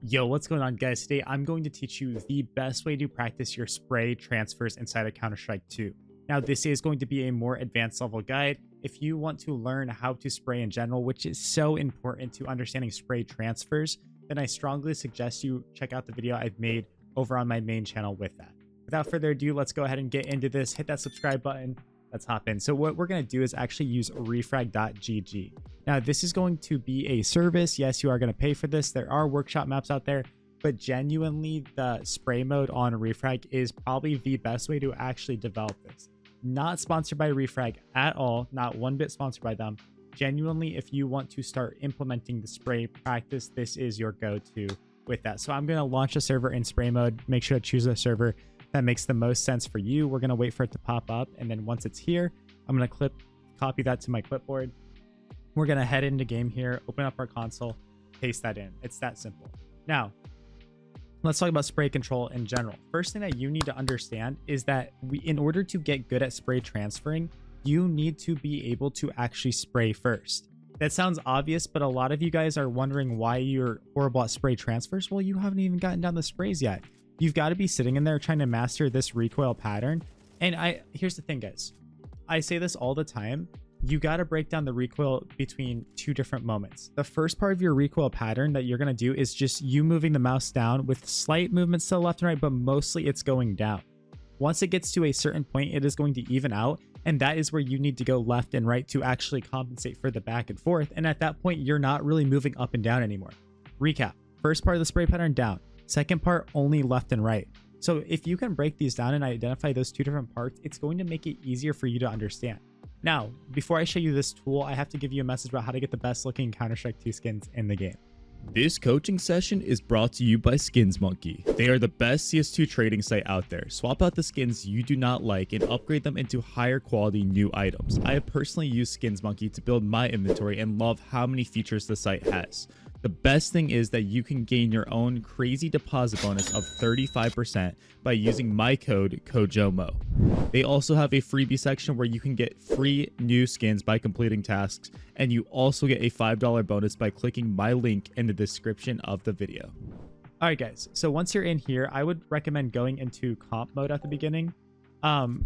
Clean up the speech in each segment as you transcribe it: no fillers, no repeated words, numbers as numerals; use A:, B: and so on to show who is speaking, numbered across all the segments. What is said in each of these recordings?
A: Yo, what's going on, guys? Today I'm going to teach you the best way to practice your spray transfers inside of Counter-Strike 2. Now, this is going to be a more advanced level guide. If you want to learn how to spray in general, which is so important to understanding spray transfers, then I strongly suggest you check out the video I've made over on my main channel with that. Without further ado, let's go ahead and get into this. Hit that subscribe button. Let's hop in. So what we're going to do is actually use refrag.gg. Now, this is going to be a service. Yes, you are going to pay for this. There are workshop maps out there, but genuinely the spray mode on Refrag is probably the best way to actually develop this. Not sponsored by Refrag at all, not one bit sponsored by them. Genuinely, if you want to start implementing the spray practice, this is your go-to with that. So I'm going to launch a server in spray mode. Make sure to choose a server that makes the most sense for you. We're going to wait for it to pop up, and then once it's here, I'm going to copy that to my clipboard. We're going to head into game here, open up our console, paste that in. It's that simple. Now, let's talk about spray control in general. First thing that you need to understand is that in order to get good at spray transferring, you need to be able to actually spray first. That sounds obvious, but a lot of you guys are wondering why you're horrible at spray transfers. Well, you haven't even gotten down the sprays yet. You've got to be sitting in there trying to master this recoil pattern. And here's the thing, guys. I say this all the time. You got to break down the recoil between two different moments. The first part of your recoil pattern that you're going to do is just you moving the mouse down with slight movements to the left and right, but mostly it's going down. Once it gets to a certain point, it is going to even out. And that is where you need to go left and right to actually compensate for the back and forth. And at that point, you're not really moving up and down anymore. Recap. First part of the spray pattern, down. Second part, only left and right. So if you can break these down and identify those two different parts, it's going to make it easier for you to understand. Now, before I show you this tool, I have to give you a message about how to get the best looking Counter-Strike 2 skins in the game.
B: This coaching session is brought to you by Skins Monkey. They are the best CS2 trading site out there. Swap out the skins you do not like and upgrade them into higher quality new items. I have personally used Skins Monkey to build my inventory and love how many features the site has. The best thing is that you can gain your own crazy deposit bonus of 35% by using my code KOJOMO. They also have a freebie section where you can get free new skins by completing tasks, and you also get a $5 bonus by clicking my link in the description of the video.
A: All right, guys. So once you're in here, I would recommend going into comp mode at the beginning.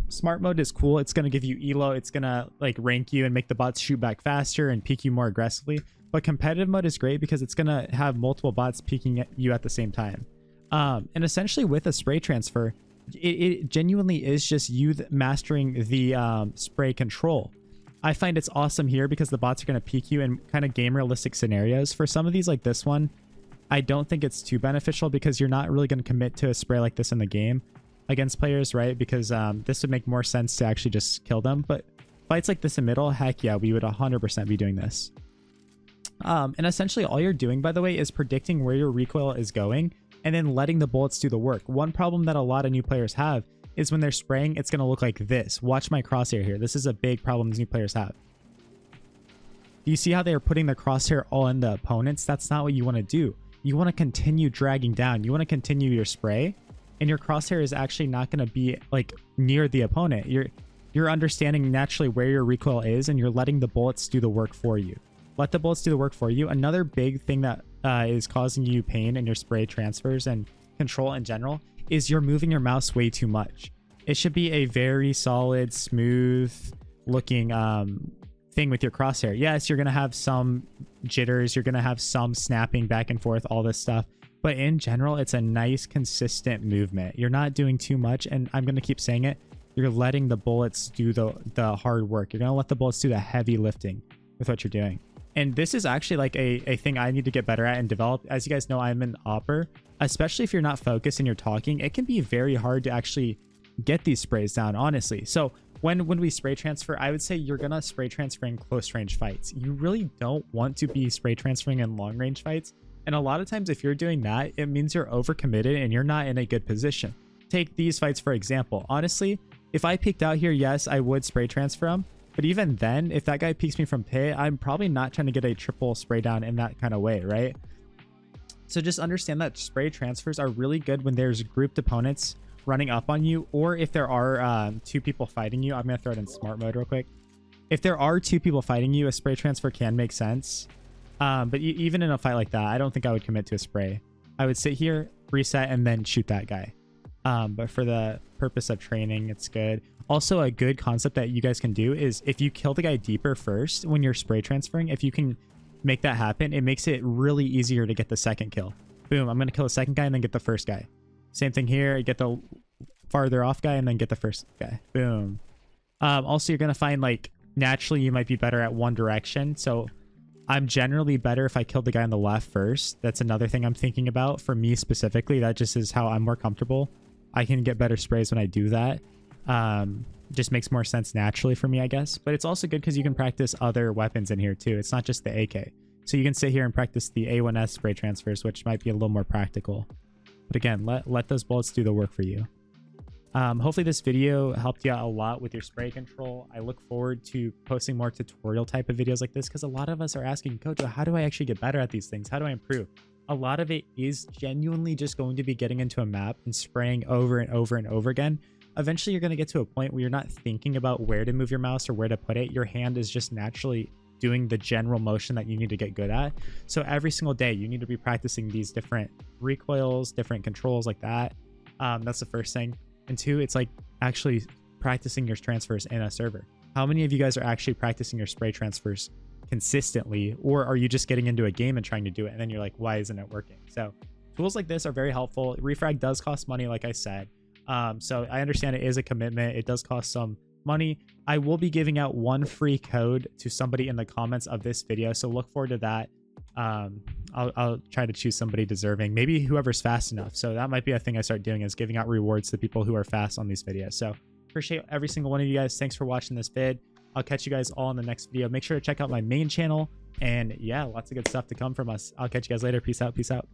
A: Smart mode is cool. It's going to give you elo. It's going to like rank you and make the bots shoot back faster and peek you more aggressively. But competitive mode is great because it's going to have multiple bots peeking at you at the same time. And essentially with a spray transfer, it genuinely is just you mastering the spray control. I find it's awesome here because the bots are going to peek you in kind of game realistic scenarios. For some of these like this one, I don't think it's too beneficial because you're not really going to commit to a spray like this in the game against players, right? Because this would make more sense to actually just kill them. But fights like this in middle, heck yeah, we would 100% be doing this. And essentially all you're doing, by the way, is predicting where your recoil is going and then letting the bullets do the work. One problem that a lot of new players have is when they're spraying, it's going to look like this. Watch my crosshair here. This is a big problem new players have. Do you see how they are putting the crosshair all in the opponents? That's not what you want to do. You want to continue dragging down. You want to continue your spray, and your crosshair is actually not going to be like near the opponent. You're understanding naturally where your recoil is, and you're letting the bullets do the work for you. Let the bullets do the work for you. Another big thing that is causing you pain in your spray transfers and control in general is you're moving your mouse way too much. It should be a very solid, smooth looking thing with your crosshair. Yes, you're going to have some jitters. You're going to have some snapping back and forth, all this stuff. But in general, it's a nice, consistent movement. You're not doing too much. And I'm going to keep saying it. You're letting the bullets do the hard work. You're going to let the bullets do the heavy lifting with what you're doing. And this is actually like a thing I need to get better at and develop. As you guys know, I'm an opper. Especially if you're not focused and you're talking, it can be very hard to actually get these sprays down, honestly. So when we spray transfer, I would say you're going to spray transfer in close range fights. You really don't want to be spray transferring in long range fights. And a lot of times if you're doing that, it means you're overcommitted and you're not in a good position. Take these fights, for example. Honestly, if I peeked out here, yes, I would spray transfer them. But even then, if that guy peeks me from pit, I'm probably not trying to get a triple spray down in that kind of way, right? So just understand that spray transfers are really good when there's grouped opponents running up on you, or if there are two people fighting you. I'm going to throw it in smart mode real quick. If there are two people fighting you, a spray transfer can make sense. But even in a fight like that, I don't think I would commit to a spray. I would sit here, reset, and then shoot that guy. But for the purpose of training, it's good. Also, a good concept that you guys can do is if you kill the guy deeper first when you're spray transferring, if you can make that happen, it makes it really easier to get the second kill. Boom, I'm going to kill the second guy and then get the first guy. Same thing here, get the farther off guy and then get the first guy. Boom. Also, you're going to find like naturally you might be better at one direction. So I'm generally better if I killed the guy on the left first. That's another thing I'm thinking about for me specifically. That just is how I'm more comfortable. I can get better sprays when I do that. Just makes more sense naturally for me, I guess. But it's also good because you can practice other weapons in here too. It's not just the AK. So you can sit here and practice the A1S spray transfers, which might be a little more practical. But again, let those bullets do the work for you. Hopefully this video helped you out a lot with your spray control. I look forward to posting more tutorial type of videos like this because a lot of us are asking, Coach, how do I actually get better at these things? How do I improve? A lot of it is genuinely just going to be getting into a map and spraying over and over and over again. Eventually, you're going to get to a point where you're not thinking about where to move your mouse or where to put it. Your hand is just naturally doing the general motion that you need to get good at. So every single day, you need to be practicing these different recoils, different controls like that. That's the first thing. And two, it's like actually practicing your transfers in a server. How many of you guys are actually practicing your spray transfers consistently, or are you just getting into a game and trying to do it and then you're like, why isn't it working? So tools like this are very helpful. Refrag does cost money, like I said. So I understand it is a commitment. It does cost some money. I will be giving out one free code to somebody in the comments of this video, so look forward to that. I'll try to choose somebody deserving, maybe whoever's fast enough. So that might be a thing I start doing, is giving out rewards to people who are fast on these videos. So appreciate every single one of you guys. Thanks for watching this vid. I'll catch you guys all in the next video. Make sure to check out my main channel, and yeah, lots of good stuff to come from us. I'll catch you guys later. Peace out.